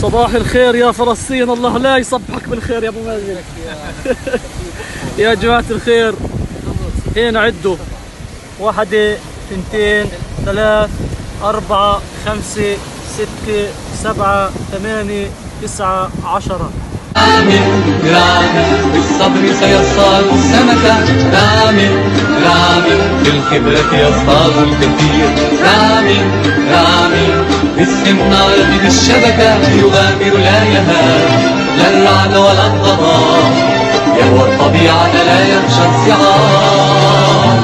صباح الخير يا فلسطين، الله لا يصبحك بالخير يا ابو مازن. يا جماعة الخير، هنا عدوا 1 2 3 4 5 6 7 8 9 10. رامي بالصبر سيصطاد السمكة، رامي بالخبرة يصطاد الكثير، رامي باستمرار بالشبكة يغامر لا يهاب، لا الرعد ولا الضباب، يهوى الطبيعة لا يخشى الصعاب.